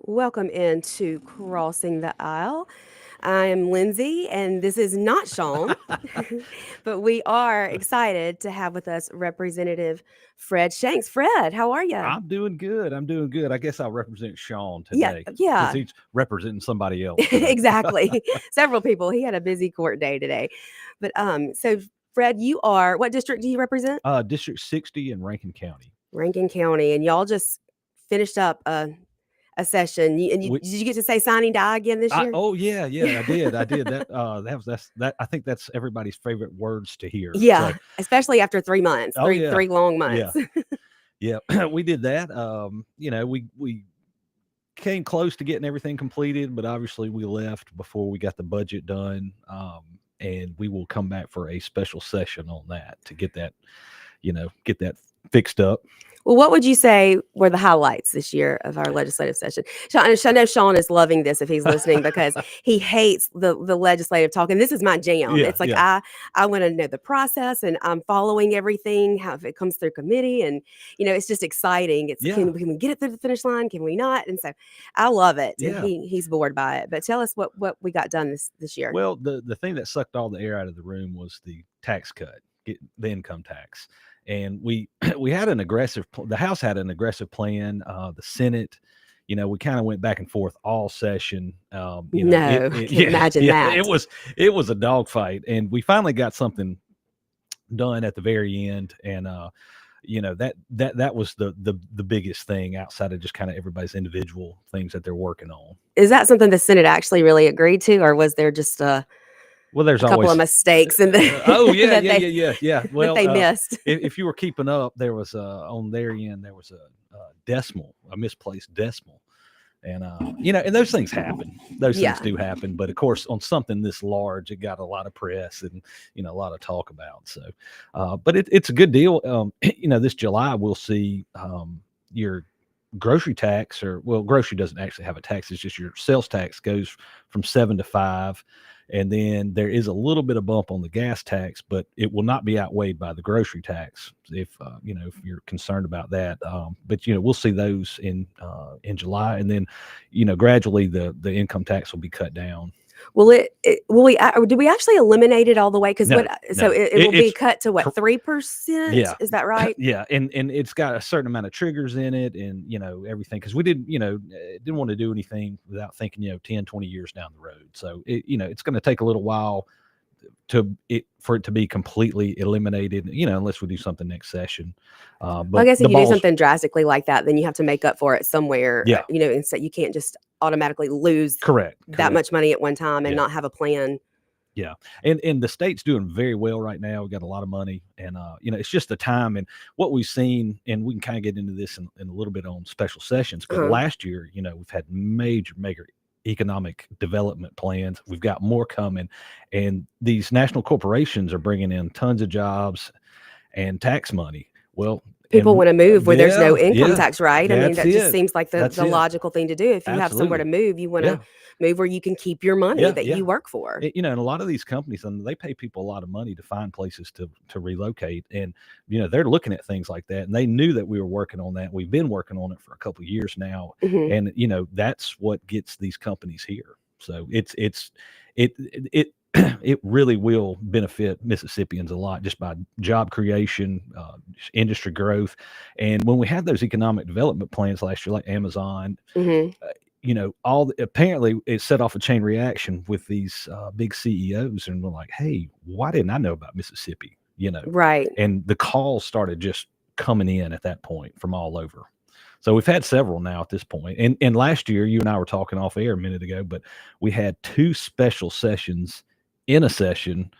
Welcome into Crossing the Aisle. I am Lindsay, and this is not Sean, but we are excited to have with us Representative Fred Shanks. Fred, how are you? I'm doing good. I'm doing good. I guess I'll represent Sean Yeah, today because yeah, he's representing somebody else today. exactly. Several people. He had a busy court day today, so Fred, you are what district do you represent? District 60 in Rankin County. Rankin County, and y'all just finished up a session. We, Did you get to say signing die again this year? oh yeah, I did. I did that. That. I think that's everybody's favorite words to hear. So, Yeah, especially after 3 months, oh three yeah, three long yeah, months. yeah. We did that. We came close to getting everything completed, but obviously we left before we got the budget done. And we will come back for a special session on that to get that fixed up. Well, what would you say were the highlights this year of our legislative session? I know Sean is loving this if he's listening because he hates the legislative talk, and this is my jam. Yeah, It's like yeah, I want to know the process, and I'm following everything how if it comes through committee, and it's just exciting. It's yeah, can we get it through the finish line? Can we not? And so I love it, and yeah. he's bored by it. But tell us what we got done this year. Well, the thing that sucked all the air out of the room was the tax cut, the income tax, and we we had an aggressive. The House had an aggressive plan. The Senate, we kind of went back and forth all session. No, I can't imagine yeah, that. it was a dogfight, and we finally got something done at the very end, and that was the biggest thing outside of just kind of everybody's individual things that they're working on. Is that something the Senate actually really agreed to, or was there just Well, there's a couple of always mistakes in the oh yeah, that yeah, yeah, yeah, yeah. that Well, they missed? if you were keeping up, there was on their end there was a misplaced decimal, and and those things happen. Those things Yeah. do happen, but of course, on something this large, it got a lot of press and a lot of talk about. So, but it's a good deal. This July we'll see your grocery tax, or well, grocery doesn't actually have a tax. It's just your sales tax goes from 7 to 5. And then there is a little bit of bump on the gas tax, but it will not be outweighed by the grocery tax if if you're concerned about that. But we'll see those in July, and then gradually the income tax will be cut down. Do we actually eliminate it all the way? Because No, so no, it will be it's cut to what, 3%? yeah, Is that right? yeah, and it's got a certain amount of triggers in it, and everything, because we didn't want to do anything without thinking 10, 20 years down the road. So it's going to take a little while for it to be completely eliminated, unless we do something next session. Well, I But guess the if you do balls, something drastically like that, then you have to make up for it somewhere. yeah, And so you can't just automatically lose correct, that much money at one time and yeah, not have a plan. yeah, and the state's doing very well right now. We got a lot of money, and it's just the time and what we've seen, and we can kind of get into this in a little bit on special sessions. But Uh-huh. last year, we've had major economic development plans. We've got more coming, and these national corporations are bringing in tons of jobs and tax money. Well, People and want to move where there's no income yeah, tax, right? I mean, that's that just it. seems like That's the it. logical thing to do. If you have somewhere to Absolutely. move, you want to Yeah. move where you can keep your money Yeah. that Yeah. you work for. And a lot of these companies, and they pay people a lot of money to find places to relocate, and they're looking at things like that, and they knew that we were working on that. We've been working on it for a couple of years now, Hmm. and that's what gets these companies here. So it it really will benefit Mississippians a lot just by job creation, industry growth. And when we had those economic development plans last year, like Amazon, Hmm. apparently it set off a chain reaction with these big CEOs, and we're like, hey, why didn't I know about Mississippi? Right. And the calls started just coming in at that point from all over. So we've had several now at this point. And last year, you and I were talking off air a minute ago, but we had 2 special sessions in a session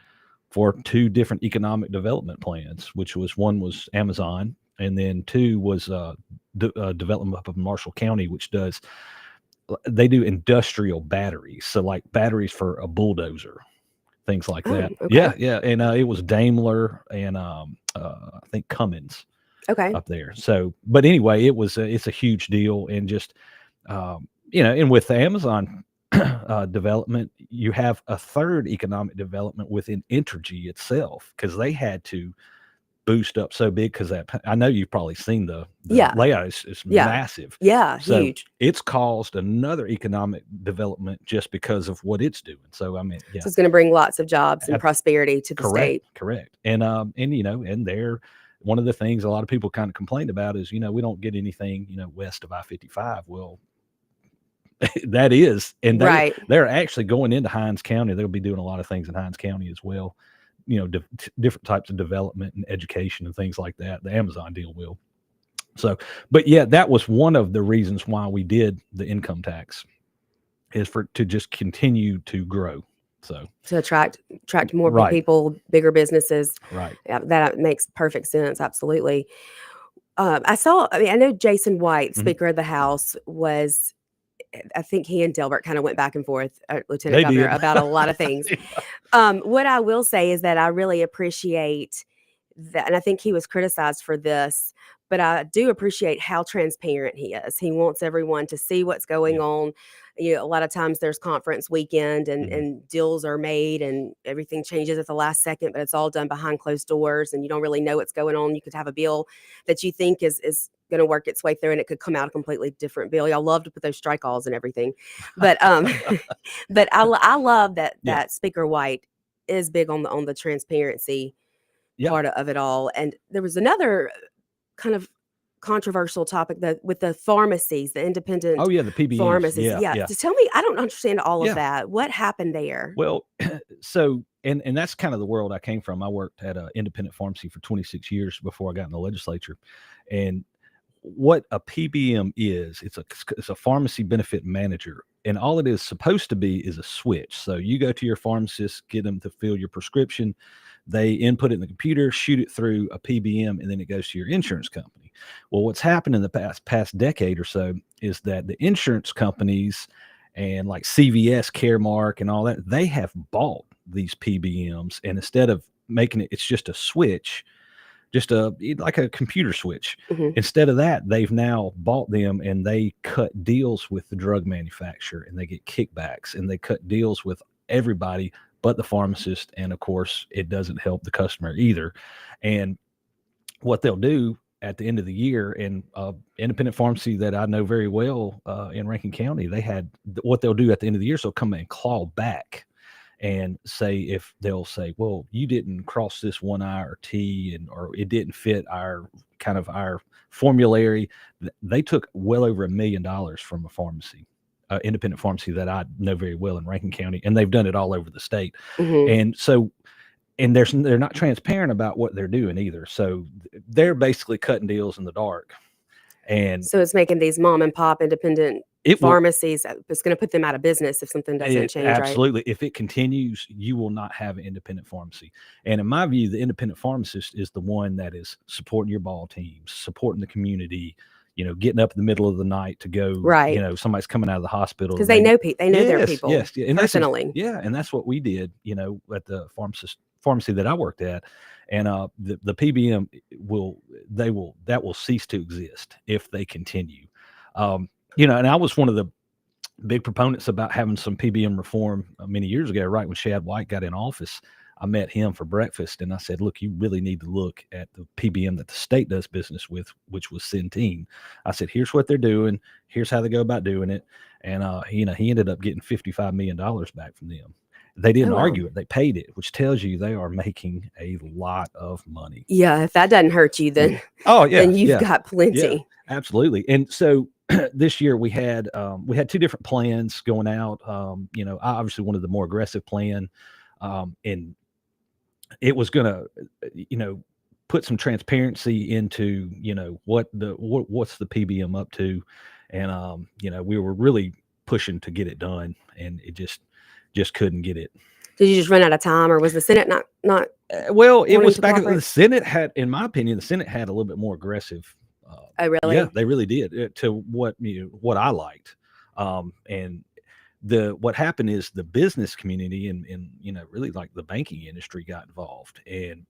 for 2 different economic development plans, which was one was Amazon, and then 2 was development up of Marshall County, which they do industrial batteries. So like batteries for a bulldozer, things like Oh, that. okay. Yeah, yeah. And it was Daimler and I think Cummins Okay. up there. So, but anyway, it's a huge deal, and just and with the Amazon development, you have a third economic development within Entergy itself, because they had to boost up so big because I know you've probably seen the Yeah. layout is Yeah. massive. Yeah. So Huge. it's caused another economic development just because of what it's doing. So I mean, yeah, So it's going to bring lots of jobs and prosperity to the state. correct. And and they're one of the things a lot of people kind of complained about is, we don't get anything, west of I-55. Well, that is, and Right. they're actually going into Hinds County. They'll be doing a lot of things in Hinds County as well. Different types of development and education and things like that. The Amazon deal will. So, but yeah, that was one of the reasons why we did the income tax, is to just continue to grow. So to attract more Right. people, bigger businesses. Right. That makes perfect sense. Absolutely. I know Jason White, Mhm. Speaker of the House, I think he and Delbert kind of went back and forth, Lieutenant They Governor, did. about a lot of things. What I will say is that I really appreciate that, and I think he was criticized for this, but I do appreciate how transparent he is. He wants everyone to see what's going Yeah. on. A lot of times there's conference weekend and, Mhm. and deals are made and everything changes at the last second, but it's all done behind closed doors and you don't really know what's going on. You could have a bill that you think is going to work its way through and it could come out a completely different bill. Y'all love to put those strike alls and everything. But but I love that Yeah. Speaker White is big on the transparency Yeah. part of it all. And there was another kind of controversial topic that with the pharmacies, the independent Oh yeah, the PBMs. pharmacies. Yeah. So tell me, I don't understand all Yeah. of that. What happened there? Well, so and that's kind of the world I came from. I worked at an independent pharmacy for 26 years before I got in the legislature, and what a PBM is, it's a pharmacy benefit manager, and all it is supposed to be is a switch. So you go to your pharmacist, get them to fill your prescription, they input it in the computer, shoot it through a PBM, and then it goes to your insurance company. Well, what's happened in the past decade or so is that the insurance companies and like CVS, Caremark, and all that, they have bought these PBMs, and instead of making it's just a switch, like a computer switch. Mhm. Instead of that, they've now bought them and they cut deals with the drug manufacturer and they get kickbacks and they cut deals with everybody but the pharmacist. And of course, it doesn't help the customer either. And what they'll do at the end of the year, and independent pharmacy that I know very well in Rankin County, what they'll do at the end of the year is they'll come and claw back and they'll say, well, you didn't cross this one I or T, or it didn't fit our formulary. They took well over $1 million from a pharmacy, independent pharmacy that I know very well in Rankin County, and they've done it all over the state. Mhm. And so, and they're not transparent about what they're doing either. So they're basically cutting deals in the dark. And So it's making these mom and pop independent pharmacies. It's going to put them out of business if something doesn't change, absolutely. right? If it continues, you will not have an independent pharmacy. And in my view, the independent pharmacist is the one that is supporting your ball teams, supporting the community, getting up in the middle of the night to go, Right. somebody's coming out of the hospital. Because they know their people. Yes. And personally. And that's what we did, at the pharmacy that I worked at. And the PBM that will cease to exist if they continue. And I was one of the big proponents about having some PBM reform many years ago, right when Shad White got in office. I met him for breakfast and I said, look, you really need to look at the PBM that the state does business with, which was Centene. I said, here's what they're doing. Here's how they go about doing it. And, he ended up getting $55 million back from them. They didn't argue it. They paid it, which tells you they are making a lot of money. Yeah. If that doesn't hurt you, then, then you've got plenty. Yeah, absolutely. And so this year we had two different plans going out. I obviously wanted the more aggressive plan. And it was going to, put some transparency into, what's the PBM up to. And, we were really pushing to get it done and it just couldn't get it. Did you just run out of time, or was the Senate not? Well, it was back. The Senate had, in my opinion, a little bit more aggressive. Oh, really? Yeah, they really did, to what I liked. And what happened is the business community and really like the banking industry got involved, and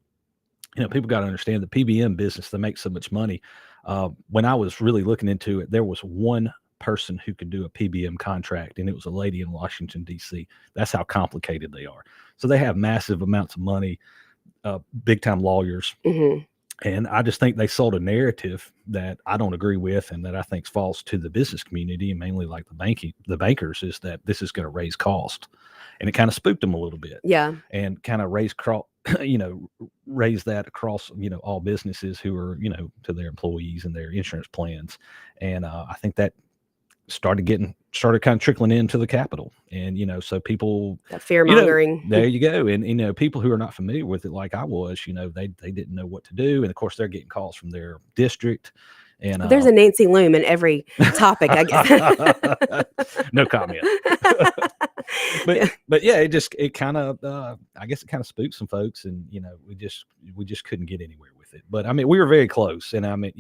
people got to understand the PBM business. They make so much money. When I was really looking into it, there was one person who could do a PBM contract, and it was a lady in Washington, D.C. That's how complicated they are. So they have massive amounts of money, big time lawyers. Mm-hmm. And I just think they sold a narrative that I don't agree with, and that I think is false to the business community, and mainly like the bankers, is that this is going to raise cost, and it kind of spooked them a little bit, Yeah. and kind of you know, raise that across, all businesses who are, to their employees and their insurance plans, and I think that started kind of trickling into the capital, and so people, That fear mongering. there you go, and people who are not familiar with it like I was, they didn't know what to do, and of course they're getting calls from their district, and There's a Nancy Loom in every topic, I guess. no comment. Yeah. But yeah, it kind of I guess it kind of spooked some folks, and we just couldn't get anywhere with it. But I mean, we were very close, and I mean,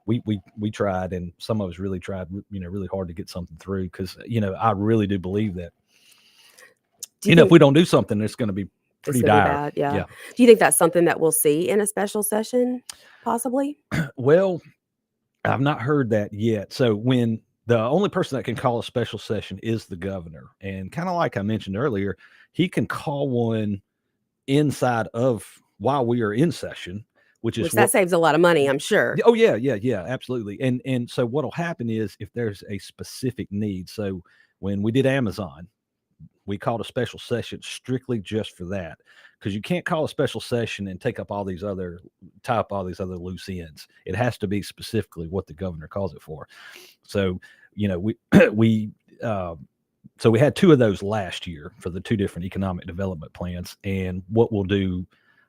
we tried, and some of us really tried, really hard to get something through, because I really do believe that Do you think if we don't do something, it's going to be it's pretty gonna be dire. bad? Yeah. Yeah. Do you think that's something that we'll see in a special session, possibly? Well, I've not heard that yet. So when the only person that can call a special session is the governor, and kind of like I mentioned earlier, he can call one inside of while we are in session, which is Which that saves a lot of money, I'm sure. oh yeah, absolutely. And so what'll happen is, if there's a specific need. So when we did Amazon, we called a special session strictly just for that, because you can't call a special session and tie up all these other loose ends. It has to be specifically what the governor calls it for. So we we so we had two of those last year for the two different economic development plans. And what we'll do,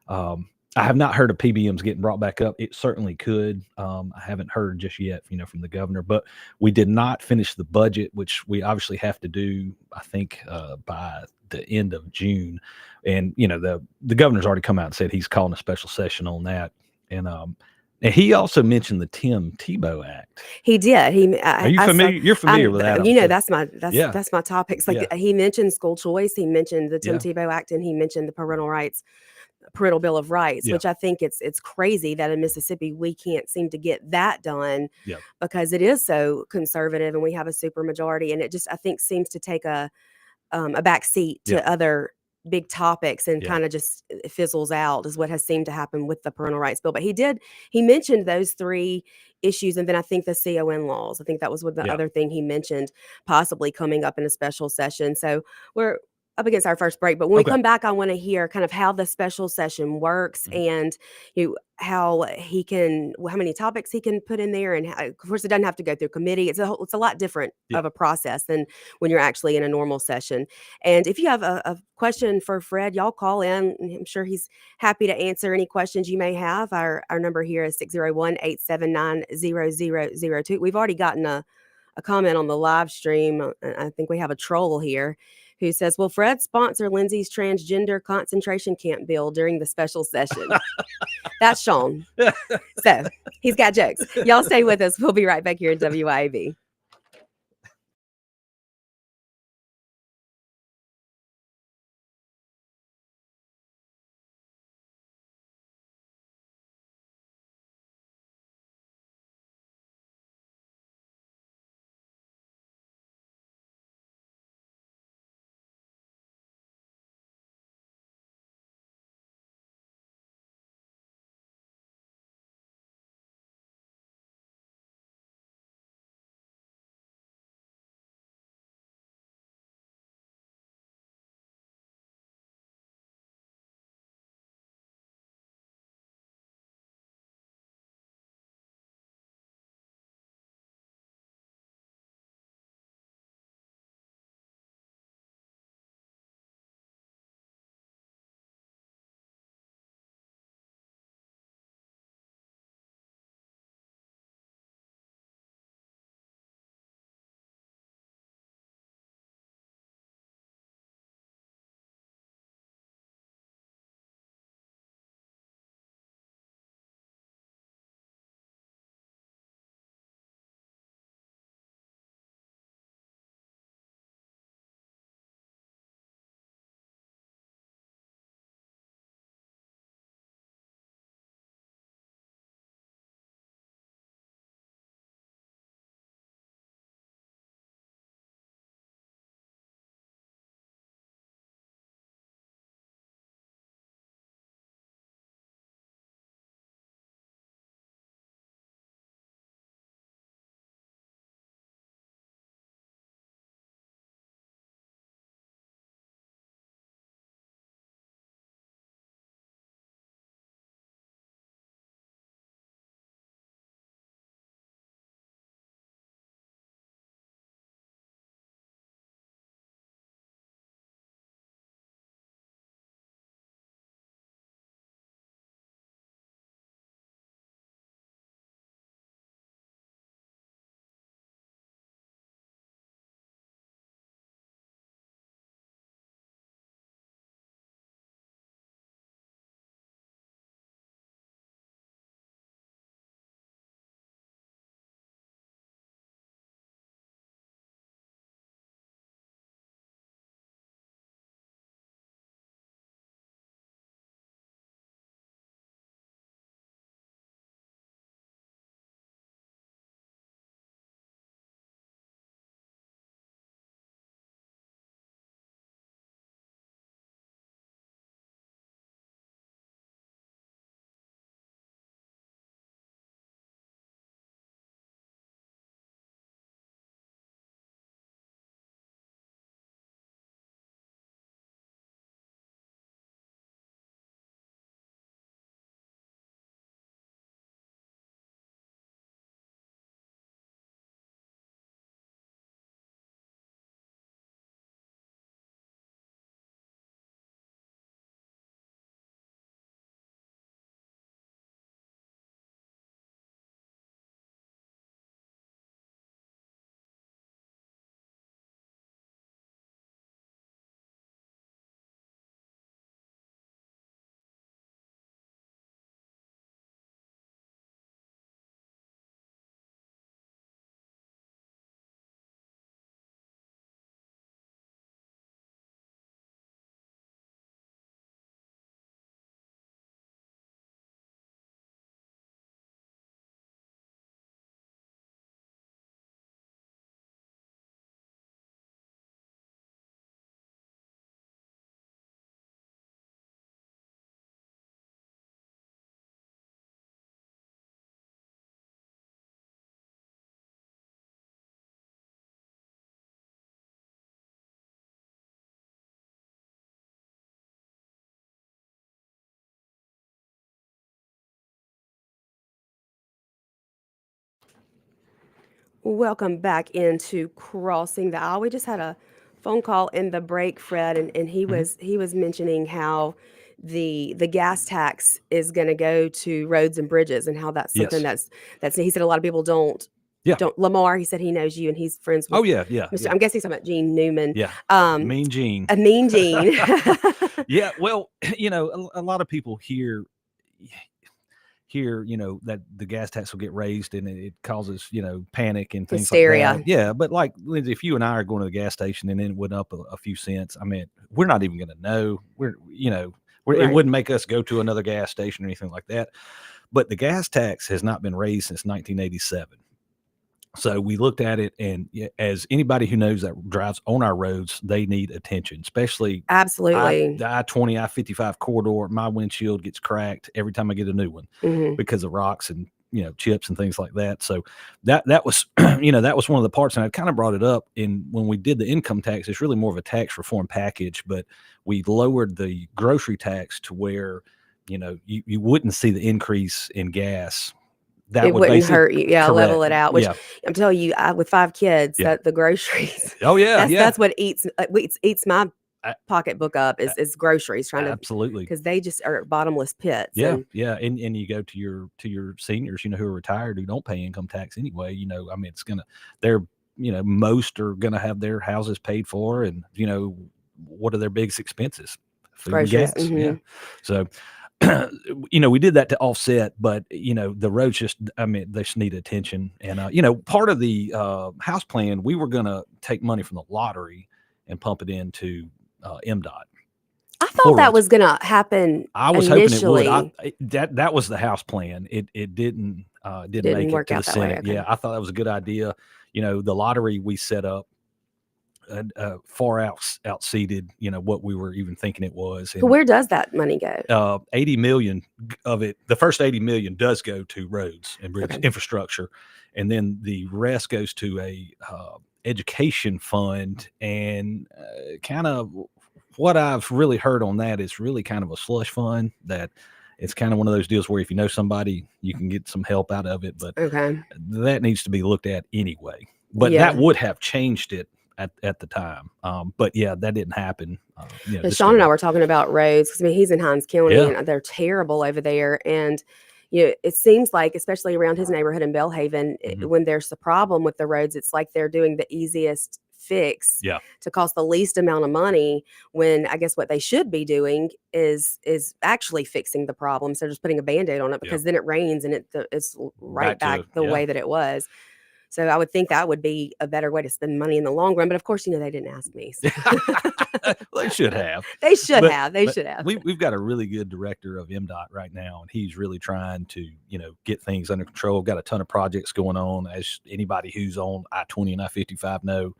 I have not heard of PBMs getting brought back up. It certainly could. I haven't heard just yet, from the governor, but we did not finish the budget, which we obviously have to do, I think, by the end of June. And, the governor's already come out and said he's calling a special session on that. And he also mentioned the Tim Tebow Act. He did. Are you familiar? You're familiar with that? That's that's my topics. Like, he mentioned school choice, he mentioned the Tim Yeah. Tebow Act, and he mentioned the parental bill of rights, Yeah. which I think it's crazy that in Mississippi we can't seem to get that done, Yeah. because it is so conservative and we have a super majority, and it just, I think, seems to take a back seat to Yeah. other big topics, and Yeah. kind of just fizzles out, is what has seemed to happen with the parental rights bill. But he mentioned those three issues, and then I think the CON laws. I think that was what the Yeah. other thing he mentioned, possibly coming up in a special session. So we're up against our first break, but when we Okay. come back, I want to hear kind of how the special session works, Mhm. and how many topics he can put in there, and how, of course, it doesn't have to go through committee. It's a lot different Yeah. of a process than when you're actually in a normal session. And if you have a question for Fred, y'all call in, and I'm sure he's happy to answer any questions you may have. Our number here is 601-879-0002. We've already gotten a comment on the live stream. I think we have a troll here who says, "Will Fred sponsor Lindsey's transgender concentration camp bill during the special session?" That's Sean. So he's got jokes. Y'all stay with us. We'll be right back here at WIAB. Welcome back into Crossing the Aisle. We just had a phone call in the break, Fred, and Hmm. he was mentioning how the gas tax is going to go to roads and bridges, and how that's something Yes. that's he said a lot of people Yeah. don't. Lamar, he said he knows you and he's friends Oh with yeah. Yeah. Mr. Yeah. I'm guessing he's talking about Gene Newman, Yeah. um, Mean Gene. a mean Gene. Yeah. Well, a lot of people hear, that the gas tax will get raised and it causes, panic and things like that. Hysteria, Yeah. But like, Lindsay, if you and I are going to the gas station and then it went up a few cents, I mean, we're not even going to know. It right? wouldn't make us go to another gas station or anything like that. But the gas tax has not been raised since 1987. So we looked at it, and as anybody who knows that drives on our roads, they need attention, especially Absolutely. the I-20, I-55 corridor. My windshield gets cracked every time I get a new one Hmm. because of rocks and chips and things like that. So that was that was one of the parts, and I kind of brought it up in when we did the income tax. It's really more of a tax reform package, but we lowered the grocery tax to where you wouldn't see the increase in gas. That It would wouldn't basically hurt you, yeah, level correct. it out, which Yeah. I'm telling you, with 5 kids, Yeah. that the groceries, Oh yeah, yeah. that's what eats my A- pocketbook up is groceries, trying to, Absolutely. because they just are bottomless pits, Yeah, and yeah. And you go to your seniors, who are retired, who don't pay income tax anyway. I mean, they're most are gonna have their houses paid for, and what are their biggest expenses? Food and groceries, gas. Yeah. So we did that to offset, but the roads just, I mean, they just need attention. And part of the house plan, we were gonna take money from the lottery and pump it into MDOT I thought for that roads. was gonna happen I was hoping it would. initially. That was the house plan. It didn't Didn't make it work to the out that way, Senate. okay. Yeah, I thought that was a good idea. The lottery we set up far outseated what we were even thinking it was. So And where does that money go? 80 million of it, the first 80 million does go to roads and bridge Okay. infrastructure, and then the rest goes to a education fund. And kind of what I've really heard on that is really kind of a slush fund, that it's kind of one of those deals where if you know somebody, you can get some help out of it, but Okay. that needs to be looked at anyway. But that Yeah. would have changed it at the time. But yeah, that didn't happen. Because This Sean and I time. were talking about roads, because I mean he's in Hines County Yeah. and they're terrible over there, and it seems like, especially around his neighborhood in Bellhaven, Mhm. when there's a problem with the roads, it's like they're doing the easiest fix Yeah. to cost the least amount of money, when I guess what they should be doing is actually fixing the problem. So just putting a band-aid on it, Yeah. because then it rains and it's right back the Yeah. way that it was. So I would think that would be a better way to spend money in the long run. But of course, they didn't ask me. So. Well, they should have. They should But have. They should have. we've got a really good director of MDOT right now, and he's really trying to get things under control. Got a ton of projects going on, as anybody who's on I-20 and I-55 know.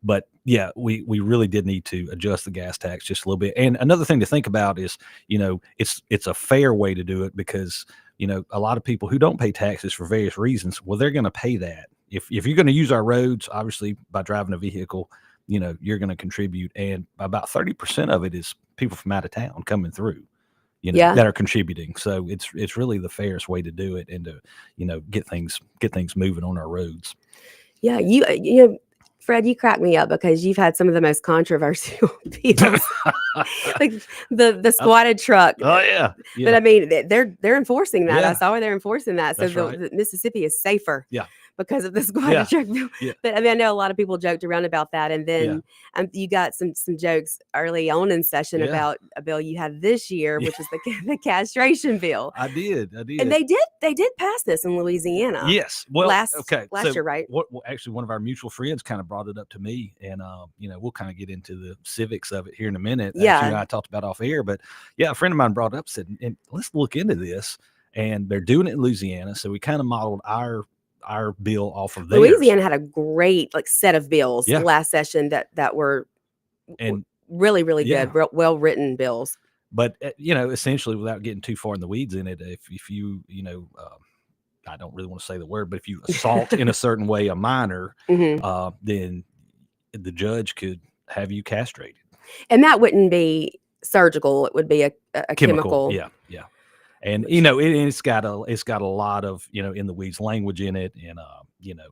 But yeah, we really did need to adjust the gas tax just a little bit. And another thing to think about is, it's a fair way to do it, because a lot of people who don't pay taxes for various reasons, well, they're going to pay that. If you're going to use our roads, obviously by driving a vehicle, you're going to contribute, and about 30% of it is people from out of town coming through, Yeah. that are contributing. So it's really the fairest way to do it, and to get things moving on our roads. Yeah. Fred, you crack me up because you've had some of the most controversial bills, like the squatted truck. Oh yeah, But I mean, they're enforcing that. I Yeah. saw where they're enforcing that. So That's right. the Mississippi is safer. Yeah. Because of the squatted Yeah. truck bill. Yeah. But I mean, I know a lot of people joked around about that, and Yeah. then you got some jokes early on in session Yeah. about a bill you had this year, Yeah. which is the castration bill. I did. And they did pass this in Louisiana. Yes. Well, last okay. year, right? Well, actually, one of our mutual friends kind of brought it up to me, and we'll kind of get into the civics of it here in a minute. Yeah. As you and I talked about off air, but yeah, a friend of mine brought it up, said, and let's look into this. And they're doing it in Louisiana, so we kind of modeled our bill off of theirs. Louisiana had a great set of bills Yeah. last session that were And really, really Yeah. good, well written bills. But essentially, without getting too far in the weeds in it, if you I don't really want to say the word, but if you assault in a certain way a minor, Mhm. then the judge could have you castrated. And that wouldn't be surgical; it would be a chemical. Yeah, yeah. And which it's got a lot of in the weeds language in it, and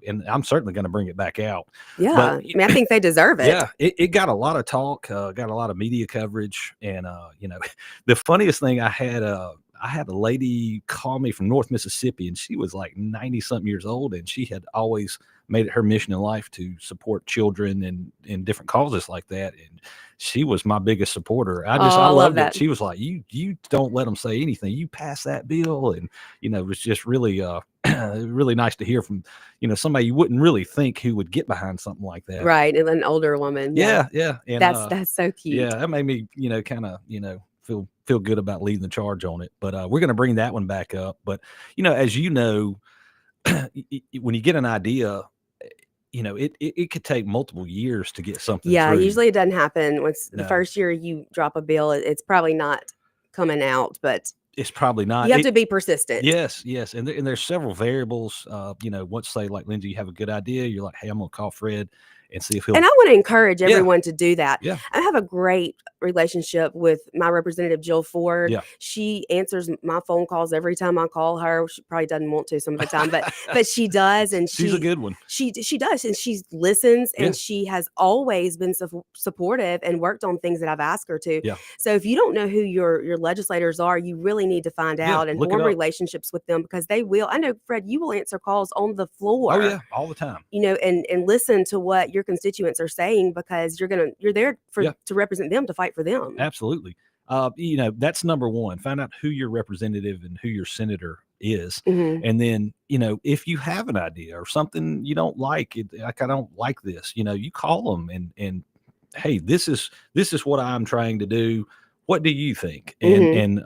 and I'm certainly going to bring it back out. But yeah, I mean, I think they deserve it. yeah, it got a lot of talk, got a lot of media coverage, and the funniest thing I had a lady call me from North Mississippi, and she was like 90 something years old, and she had always made it her mission in life to support children and in different causes like that. And she was my biggest supporter. Oh, I I love loved it. that. She was like, you don't let them say anything. You pass that bill. And, it was just really, really nice to hear from, somebody you wouldn't really think who would get behind something like that. Right, and an older woman, yeah. Yeah. Yeah. And, That's so cute. yeah, that made me, kind of, feel good about leading the charge on it. But we're going to bring that one back up. But, as when you get an idea, it could take multiple years to get something Yeah, through. usually it doesn't happen once the No. first year you drop a bill, it's probably not coming out, but It's probably not. you have to be persistent. Yes, and there's several variables. Once say like Lindsey, you have a good idea, you're like, hey, I'm gonna call Fred and see if he'll. And I want to encourage Yeah. everyone to do that. Yeah. I have a great relationship with my representative, Jill Ford. Yeah. She answers my phone calls every time I call her. She probably doesn't want to some of the time, but she does. And She's a good one. She does. And she listens, and Yeah. she has always been supportive and worked on things that I've asked her to. Yeah. So if you don't know who your legislators are, you really need to find out and look it form up. relationships with them, because they will. I know, Fred, you will answer calls on the floor. Oh yeah, all the time. And listen to what your constituents are saying, because you're there to represent them, to fight for them. Absolutely. That's number one. Find out who your representative and who your senator is. Mm-hmm. And then, if you have an idea or something you don't like, like, I don't like this, you call them and hey, this is what I'm trying to do. What do you think? And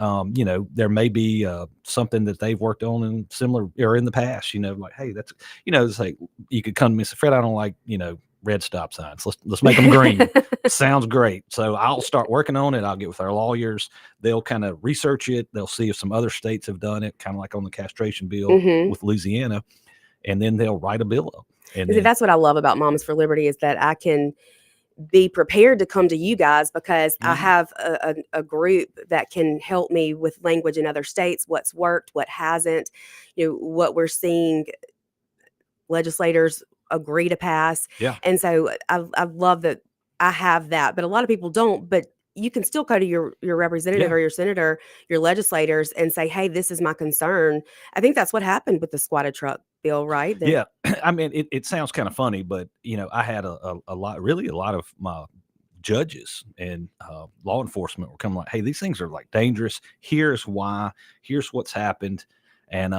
there may be something that they've worked on in similar or in the past, like, hey, that's, it's like, you could come to me and say, Fred, I don't like, red stop signs. Let's make them green. Sounds great. So I'll start working on it. I'll get with our lawyers. They'll kind of research it. They'll see if some other states have done it, kind of like on the castration bill with Louisiana, and then they'll write a bill up. And that's what I love about Moms for Liberty, is that I can be prepared to come to you guys, because I have a group that can help me with language in other states, what's worked, what hasn't, what we're seeing legislators agree to pass. Yeah. And so I love that I have that, but a lot of people don't. But you can still go to your representative or your senator, your legislators, and say, hey, this is my concern. I think that's what happened with the squatted truck bill, right? Yeah. I mean, it sounds kind of funny, but I had a lot of my judges and law enforcement were coming like, hey, these things are like dangerous. Here's why. Here's what's happened. And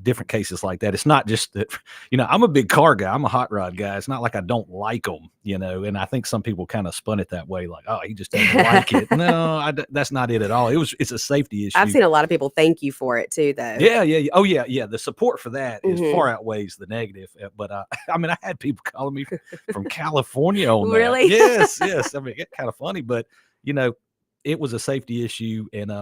different cases like that. It's not just that, I'm a big car guy. I'm a hot rod guy. It's not like I don't like them, and I think some people kind of spun it that way, like, oh, he just doesn't like it. No, that's not it at all. It's a safety issue. I've seen a lot of people thank you for it too, though. Yeah. Oh yeah. The support for that is far outweighs the negative. But I mean, I had people calling me from California on that. Really? Yes. I mean, it's kind of funny, but it was a safety issue, and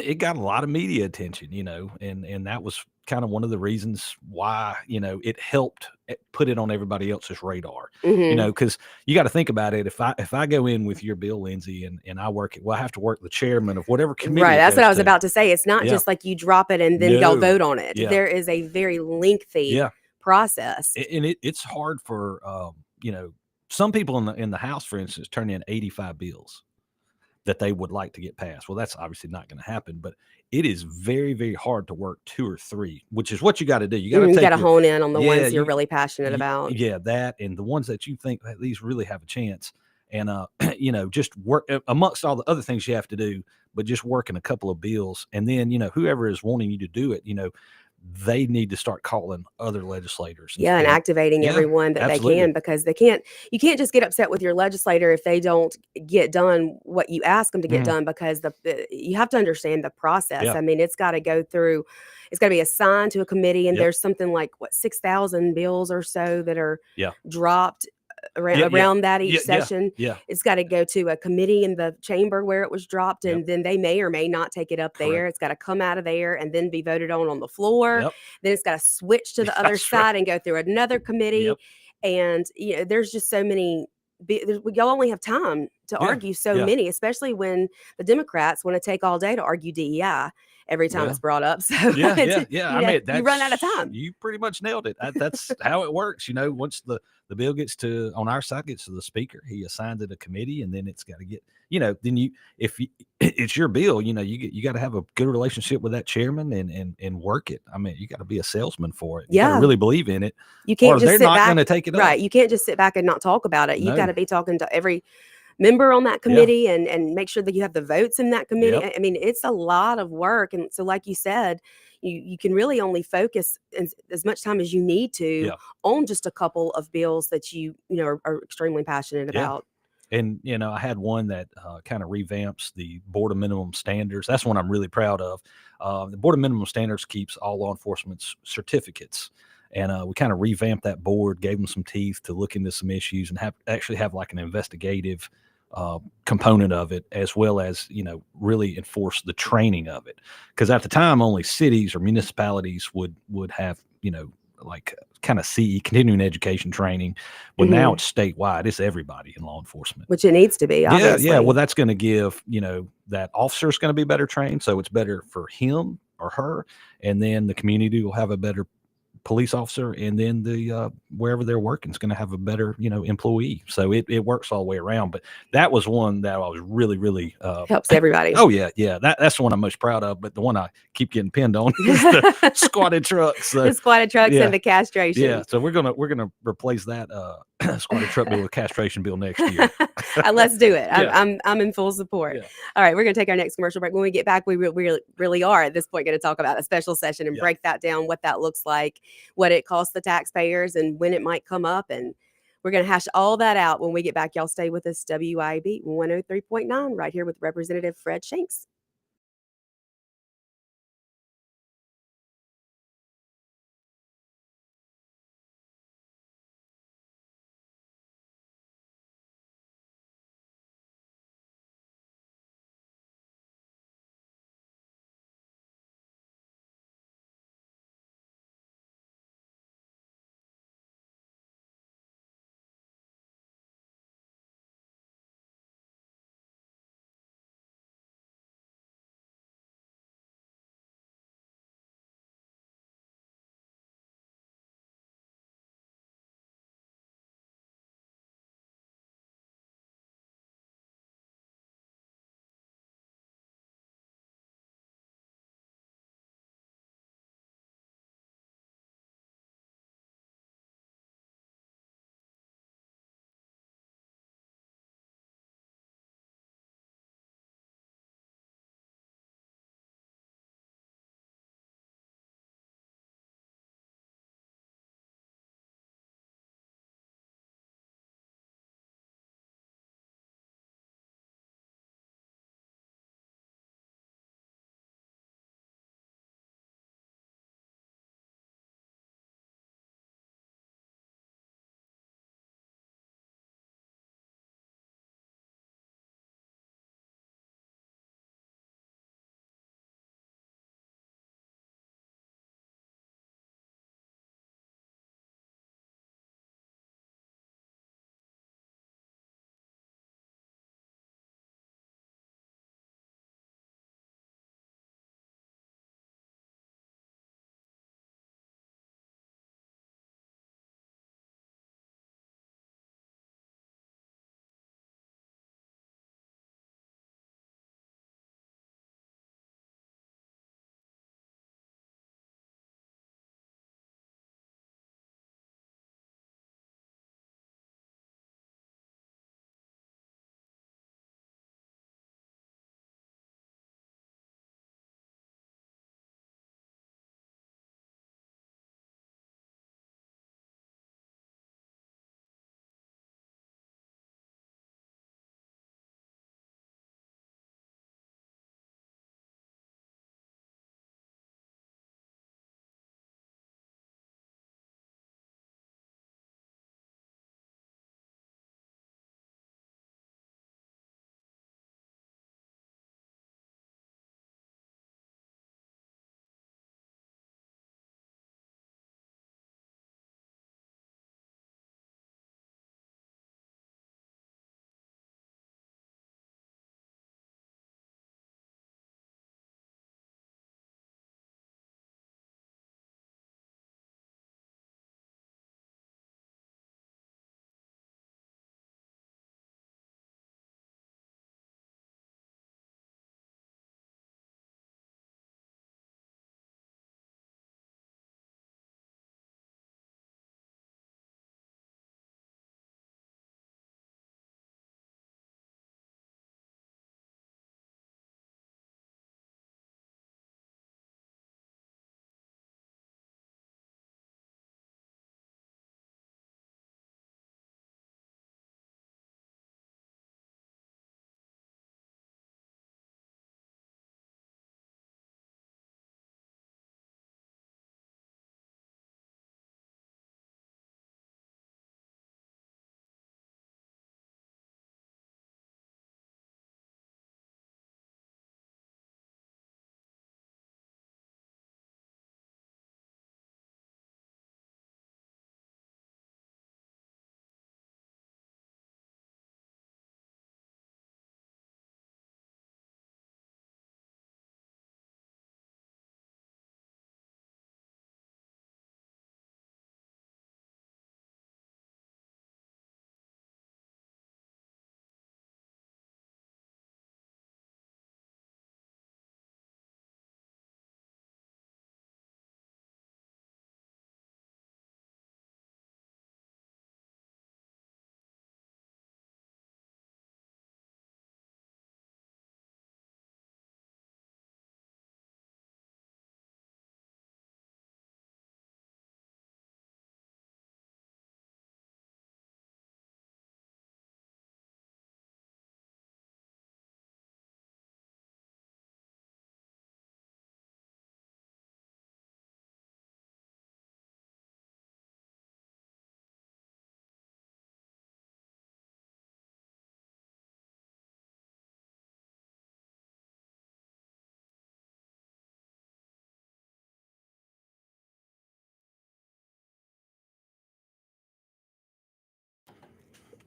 it got a lot of media attention, and that was kind of one of the reasons why, it helped put it on everybody else's radar, because you got to think about it. If I go in with your bill, Lindsey, and I work it, well, I have to work the chairman of whatever committee. Right. That's what I was about to say. It's not just like you drop it and then y'all vote on it. Yeah. There is a very lengthy process. And it's hard for, some people in the House, for instance, turn in 85 bills that they would like to get passed. Well, that's obviously not going to happen, but it is very, very hard to work 2 or 3, which is what you got to do. You got to hone in on the ones you're really passionate about. Yeah, that, and the ones that you think these really have a chance. And just work amongst all the other things you have to do, but just working a couple of bills, and then whoever is wanting you to do it, they need to start calling other legislators. And activating everyone that they can, because you can't just get upset with your legislator if they don't get done what you ask them to get done, because you have to understand the process. I mean, it's got to go through, it's got to be assigned to a committee, and there's something like 6,000 bills or so that are dropped around that each session. It's got to go to a committee in the chamber where it was dropped, and then they may or may not take it up there. It's got to come out of there and then be voted on the floor. Then it's got to switch to the other side and go through another committee. And there's just so many y'all only have time to Yeah. argue so Yeah. many, especially when the Democrats want to take all day to argue DEI every time Yeah. it's brought up. So Yeah, yeah, yeah. I mean, you run out of that's time. you pretty much nailed it. That's how it works. Once the bill gets to on our side gets to the speaker, he assigns it a committee, and then it's got to get. Then if you, it's your bill, you got to have a good relationship with that chairman and work it. I mean, you got to be a salesman for it. You got to Yeah. really believe in it, You or can't just they're sit not going back. to take it Right. up. You can't just sit back and not talk about it. You've got No. to be talking to every member on that Yeah. committee and make sure that you have the votes in that committee. Yep. I mean, it's a lot of work. And so, like you said, you can really only focus as much time as you need to Yeah. on just a couple of bills that are extremely passionate Yeah. about. And I had one that kind of revamps the Board of Minimum Standards. That's one I'm really proud of. The Board of Minimum Standards keeps all law enforcement's certificates, and we kind of revamped that board, gave them some teeth to look into some issues, and actually have like an investigative component of it, as well as really enforce the training of it. Because at the time, only cities or municipalities would have like kind of CE continuing education training. Well, now it's statewide. It's everybody in law enforcement. Which it needs to be, obviously. Yeah. Well, that's going to give, that officer is going to be better trained. So it's better for him or her. And then the community will have a better police officer. And then the wherever they're working is going to have a better, employee. So it works all the way around. But that was one that I was really, really helps everybody. Oh, yeah. Yeah. That's the one I'm most proud of. But the one I keep getting pinned on is the squatted trucks. So, the squatted trucks yeah. and the castration. Yeah. So we're gonna replace that squatted truck bill with castration bill next year. Let's do it. Yeah. I'm in full support. Yeah. All right, we're going to take our next commercial break. When we get back, we really are at this point going to talk about a special session and Yeah. break that down, what that looks like, what it costs the taxpayers, and when it might come up. And we're going to hash all that out when we get back. Y'all stay with us, WIB 103.9, right here with Representative Fred Shanks.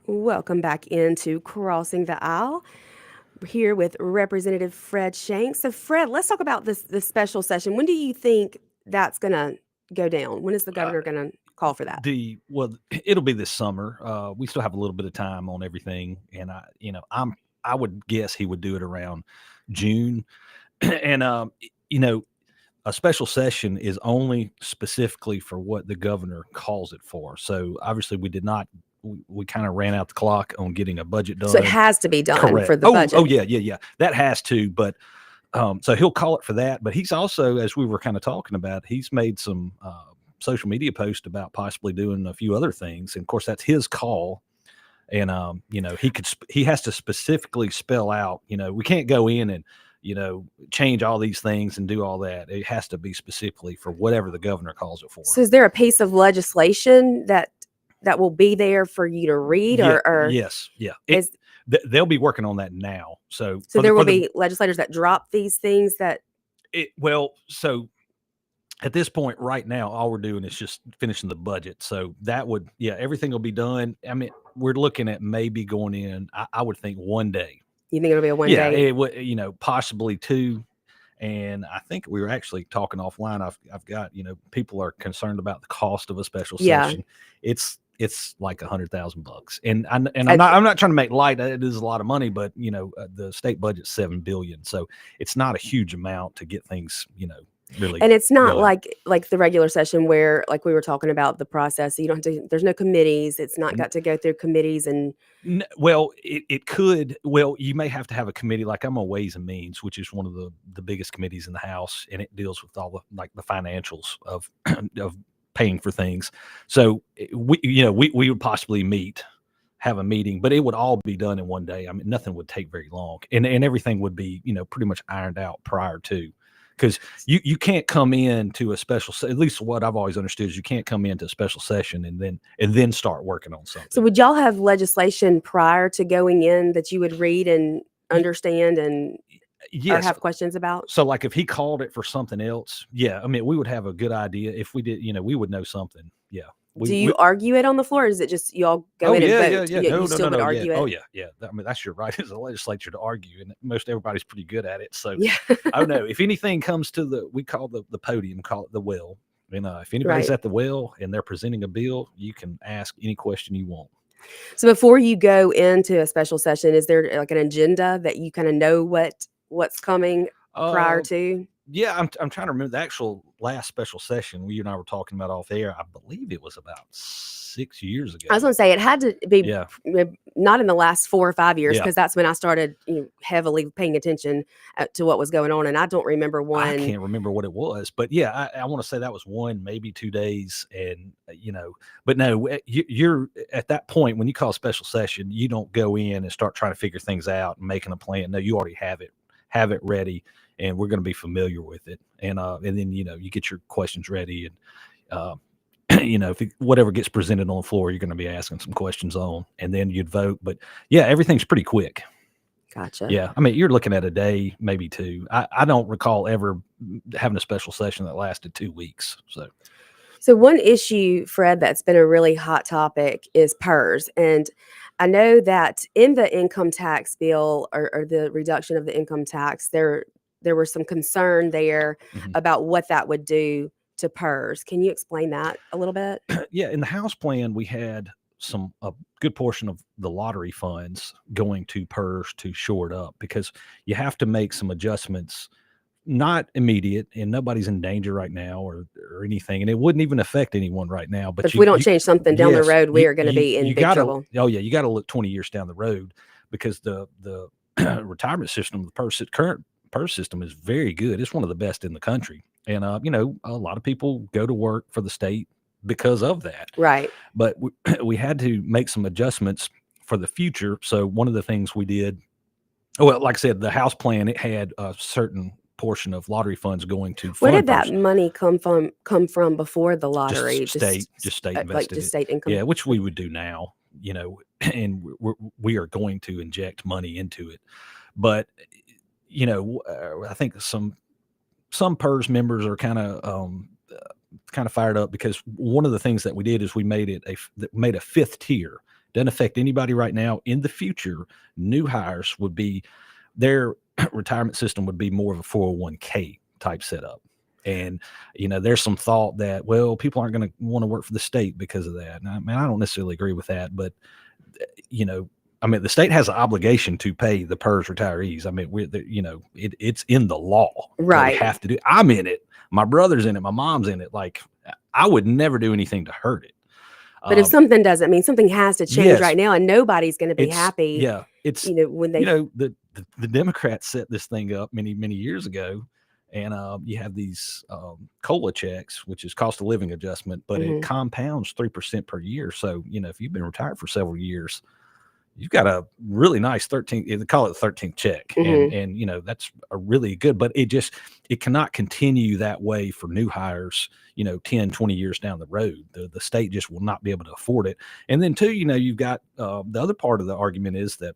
Welcome back into Crossing the Aisle. We're here with Representative Fred Shanks. So, Fred, let's talk about this special session. When do you think that's going to go down? When is the Uh, governor going to call for that? it'll be this summer. We still have a little bit of time on everything, and I would guess he would do it around June, and you know, a special session is only specifically for what the governor calls it for. So obviously, we did not. We kind of ran out the clock on getting a budget done. So, it has to be done Correct. for the budget. Oh yeah. That has to, but so he'll call it for that. But he's also, as we were kind of talking about, he's made some social media posts about possibly doing a few other things. And of course, that's his call. And he has to specifically spell out. We can't go in and change all these things and do all that. It has to be specifically for whatever the governor calls it for. So, is there a piece of legislation that will be there for you to read, or yes, yeah. They'll be working on that now. So there will be legislators that drop these things that. So at this point right now, all we're doing is just finishing the budget. So that would, everything will be done. I mean, we're looking at maybe going in, I would think one day. You think it'll be a one day? Yeah, it would, possibly two. And I think we were actually talking offline. I've got, people are concerned about the cost of a special session. It's like $100,000, and I'm not trying to make light. It is a lot of money, but the state budget's $7 billion, so it's not a huge amount to get things, really. And it's not going. like the regular session where, like we were talking about the process. So you don't have to. There's no committees. It's not got to go through committees and. Well, it could. Well, you may have to have a committee. Like I'm on Ways and Means, which is one of the biggest committees in the House, and it deals with all the financials of of paying for things. So we would possibly have a meeting, but it would all be done in one day. I mean, nothing would take very long, and everything would be pretty much ironed out prior to, because you can't come into a special, at least what I've always understood is you can't come into a special session and then start working on something. So would y'all have legislation prior to going in that you would read and understand and or have questions about? So like if he called it for something else, I mean, we would have a good idea. If we did, we would know something. Yeah. Do you argue it on the floor, or is it just y'all go in and vote? Yeah. You still would argue it? Oh, yeah. I mean, that's your right as a legislature to argue, and most everybody's pretty good at it. So, yeah. I don't know. If anything comes to we call the podium, call it the well. If anybody's at the well and they're presenting a bill, you can ask any question you want. So before you go into a special session, is there like an agenda that you kind of know what's coming prior to? Yeah, I'm trying to remember the actual last special session you and I were talking about off air. I believe it was about 6 years ago. I was going to say it had to be not in the last 4 or 5 years, because that's when I started heavily paying attention to what was going on, and I don't remember one. I can't remember what it was, but I want to say that was 1, maybe 2 days, and but no, you're at that point when you call a special session, you don't go in and start trying to figure things out and making a plan. No, you already have it ready. And we're going to be familiar with it, and then you get your questions ready, and if whatever gets presented on the floor, you're going to be asking some questions on, and then you'd vote. But everything's pretty quick. Gotcha. Yeah, I mean, you're looking at a day, maybe 2. I don't recall ever having a special session that lasted 2 weeks. So one issue, Fred, that's been a really hot topic is PERS, and I know that in the income tax bill or the reduction of the income tax, there was some concern there about what that would do to PERS. Can you explain that a little bit? Yeah, in the House plan, we had a good portion of the lottery funds going to PERS to shore it up, because you have to make some adjustments, not immediate, and nobody's in danger right now or anything, and it wouldn't even affect anyone right now. But if we don't change something down the road, we are going to be in big trouble. Oh yeah, you got to look 20 years down the road, because the retirement system, the current PERS system is very good. It's one of the best in the country. And, a lot of people go to work for the state because of that. Right. But we had to make some adjustments for the future. So one of the things we did, like I said, the House plan, it had a certain portion of lottery funds going to fund. Where did that money come from before the lottery? Just state invested, like just state income. Yeah, which we would do now, and we are going to inject money into it. But I think some PERS members are kind of fired up, because one of the things that we did is we made a 5th tier Doesn't affect anybody right now. In the future, new hires would be their retirement system would be more of a 401k type setup. And, there's some thought that, well, people aren't going to want to work for the state because of that. And I don't necessarily agree with that, but, the state has an obligation to pay the PERS retirees. It's in the law that Right. we have to do. I'm in it. My brother's in it. My mom's in it. Like, I would never do anything to hurt it. But if something doesn't, something has to change Yes. right now, and nobody's going to be happy. Yeah, it's when they, the Democrats set this thing up many years ago, and you have these COLA checks, which is cost of living adjustment, but it compounds 3% per year. So if you've been retired for several years, you've got a really nice 13th, they call it the 13th check. And that's a really good, but it cannot continue that way for new hires, 10, 20 years down the road. The state just will not be able to afford it. And then too, you've got the other part of the argument is that,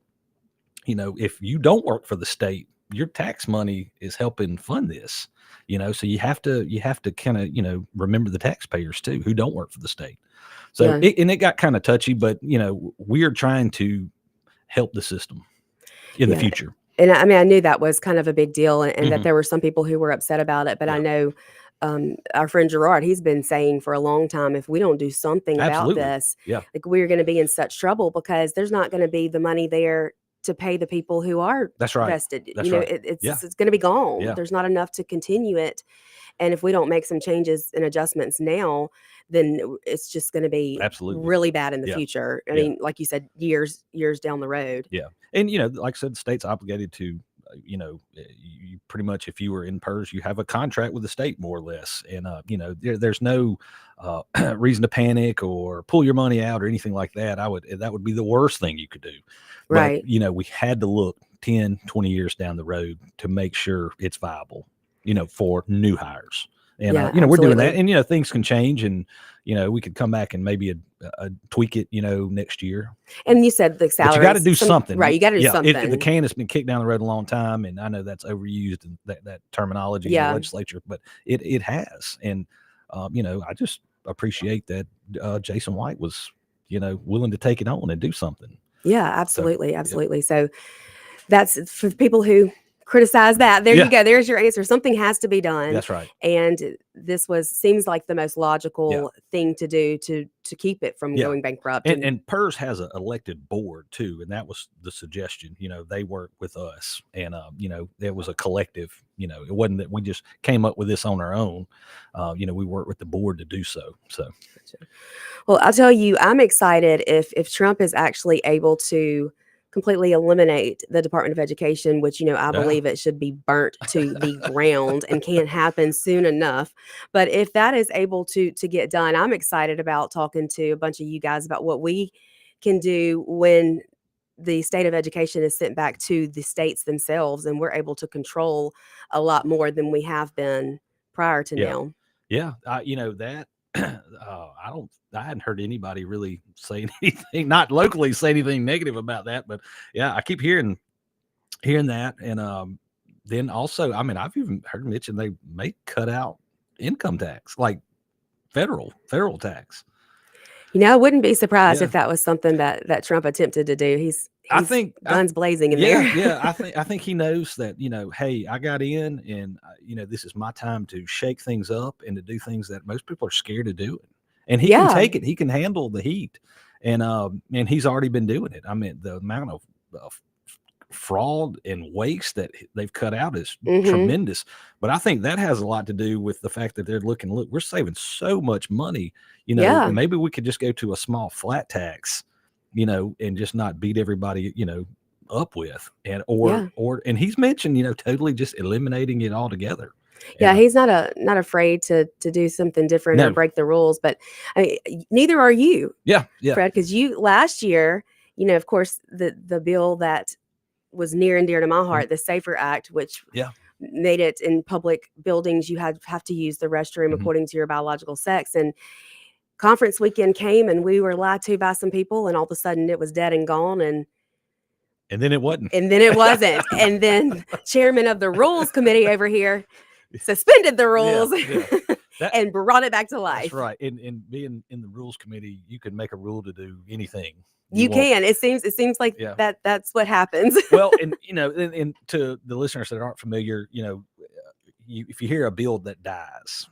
if you don't work for the state, your tax money is helping fund this, so you have to kind of, remember the taxpayers too, who don't work for the state. So, it got kind of touchy, but we are trying to help the system in the future. And I knew that was kind of a big deal, and that there were some people who were upset about it. But I know our friend Gerard, he's been saying for a long time, if we don't do something about this, like we're going to be in such trouble because there's not going to be the money there to pay the people who are vested. It's going to be gone. Yeah. There's not enough to continue it. And if we don't make some changes and adjustments now, then it's just going to be really bad in the future. I mean, like you said, years down the road. Yeah. And, like I said, the state's obligated to, you pretty much, if you were in PERS, you have a contract with the state more or less. And, there's no reason to panic or pull your money out or anything like that. That would be the worst thing you could do. Right. But, we had to look 10, 20 years down the road to make sure it's viable, for new hires. And, we're doing that, and, things can change, and, we could come back and maybe tweak it, next year. And you said the salary. You got to do something. Right. You got to do something. The can has been kicked down the road a long time. And I know that's overused, and that terminology in the legislature, but it has. And, I just appreciate that Jason White was, willing to take it on and do something. Yeah, absolutely. Absolutely. So that's for people who criticize that. There you go. There's your answer. Something has to be done. That's right. And this seems like the most logical thing to do to keep it from going bankrupt. And PERS has an elected board too, and that was the suggestion. They work with us, and it was a collective. It wasn't that we just came up with this on our own. We worked with the board to do so. Well, I'll tell you, I'm excited if Trump is actually able to completely eliminate the Department of Education, which, I believe it should be burnt to the ground and can't happen soon enough. But if that is able to get done, I'm excited about talking to a bunch of you guys about what we can do when the state of education is sent back to the states themselves, and we're able to control a lot more than we have been prior to now. Yeah. That I hadn't heard anybody really say anything, not locally say anything negative about that, but I keep hearing that. And then also, I've even heard mention they may cut out income tax, like federal tax. I wouldn't be surprised if that was something that Trump attempted to do. I think guns blazing in there. I think he knows that, hey, I got in, and this is my time to shake things up and to do things that most people are scared of doing. And he can take it. He can handle the heat, and he's already been doing it. The amount of fraud and waste that they've cut out is tremendous. But I think that has a lot to do with the fact that they're look, we're saving so much money. Maybe we could just go to a small flat tax, and just not beat everybody, up with, and he's mentioned, totally just eliminating it altogether. Yeah, he's not afraid to do something different or break the rules, but neither are you. Yeah. Fred, because you last year, of course, the bill that was near and dear to my heart, the Safer Act, which made it in public buildings you have to use the restroom according to your biological sex. And conference weekend came, and we were lied to by some people, and all of a sudden it was dead and gone, and then it wasn't. And then chairman of the Rules Committee over here suspended the rules and brought it back to life. That's right. And being in the Rules Committee, you can make a rule to do anything. You You won't. can. It seems like Yeah. that's what happens. Well, and and to the listeners that aren't familiar, if you hear a bill that dies,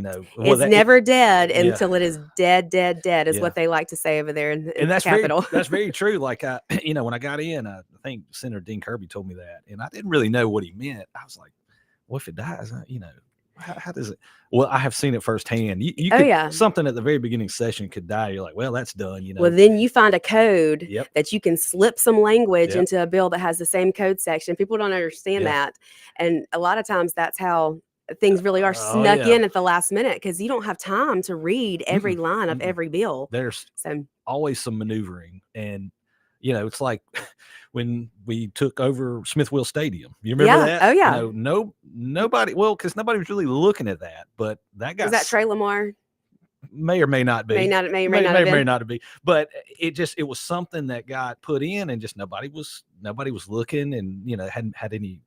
well, It's never dead yeah, until it is dead, dead, dead is yeah. what they like to say over there in And the Capitol. that's very true. Like when I got in, I think Senator Dean Kirby told me that, and I didn't really know what he meant. I was like, "What if it dies?" How does it? Well, I have seen it firsthand. You Oh, could yeah. something at the very beginning session could die. You're like, "Well, that's done." Well, then you find a code Yep. that you can slip some language Yep. into a bill that has the same code section. People don't understand Yeah. that. And a lot of times that's how things really are Oh snuck yeah. in at the last minute because you don't have time to read every Mm-mm, line of mm-mm. every bill. There's So, always some maneuvering, and it's like when we took over Smithville Stadium. You remember yeah. that? Oh, yeah. Nobody. Well, because nobody was really looking at that, but that Was got that Trey Lamar? may or may not May be. not, may not have May been. not be, but it was something that got put in, and just nobody was looking, and hadn't had any,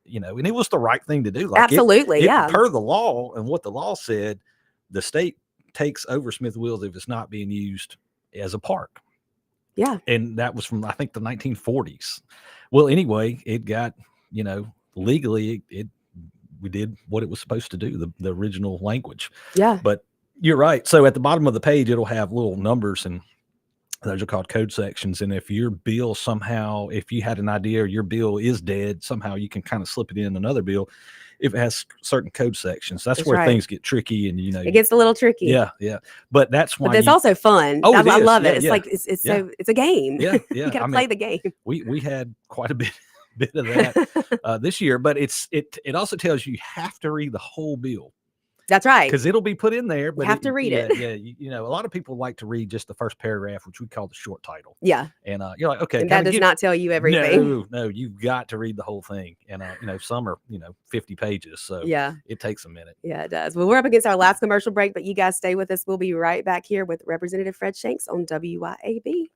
and it was the right thing to do. Like Absolutely. it Yeah. per the law and what the law said, the state takes over Smithville if it's not being used as a park. Yeah. And that was from I think the 1940s. Well, anyway, it got legally it we did what it was supposed to do, the original language. Yeah. But you're right. So at the bottom of the page, it'll have little numbers, and those are called code sections. And if your bill somehow, if you had an idea or your bill is dead, somehow you can kind of slip it in another bill if it has certain code sections. That's That's where right. things get tricky, and It gets a little tricky. yeah, yeah. But that's But why it's also fun. Oh, I it is. love Yeah, it. It's yeah, like it's yeah. so it's a game. yeah, You yeah. got I to mean, play the game. we had quite a bit of that this year, but it also tells you have to read the whole bill. That's right. Because it'll be put in there, but have to read it. Yeah. A lot of people like to read just the first paragraph, which we call the short title. Yeah. And you're like, okay, And that does not tell you everything. No, you've got to read the whole thing. And some are 50 pages, so Yeah. it takes a minute. Yeah, it does. Well, we're up against our last commercial break, but you guys stay with us. We'll be right back here with Representative Fred Shanks on WYAB.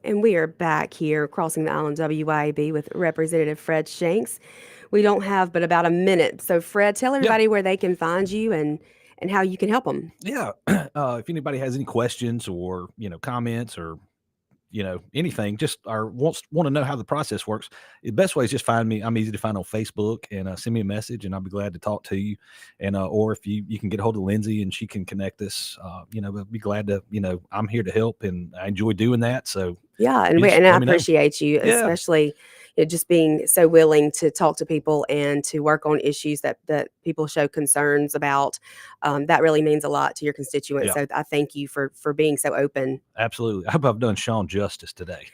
And we are back here crossing the island WYAB with Representative Fred Shanks. We don't have but about a minute. So, Fred, tell Yeah. everybody where they can find you and how you can help them. Yeah. If anybody has any questions or, comments or, anything, just or want to know how the process works, the best way is just find me. I'm easy to find on Facebook and send me a message, and I'll be glad to talk to you. And or if you can get a hold of Lindsey and she can connect us, I'd be glad to. I'm here to help, and I enjoy doing that. So Yeah, and just I let me know. appreciate you, Yeah. especially just being so willing to talk to people and to work on issues that people show concerns about. That really means a lot to your constituents. Yeah. So I thank you for being so open. Absolutely. I hope I've done Sean justice today.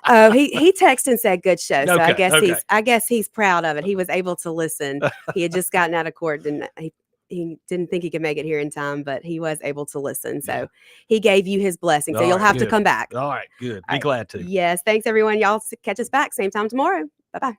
Oh, he texted and said good show. So Okay, okay. I guess he's proud of it. He was able to listen. He had just gotten out of court and he didn't think he could make it here in time, but he was able to listen. So Yeah. he gave you his blessing. So All you'll right, have to good. come back. All right, good. All Be right. glad to. Yes. Thanks everyone. Y'all catch us back same time tomorrow. Bye-bye.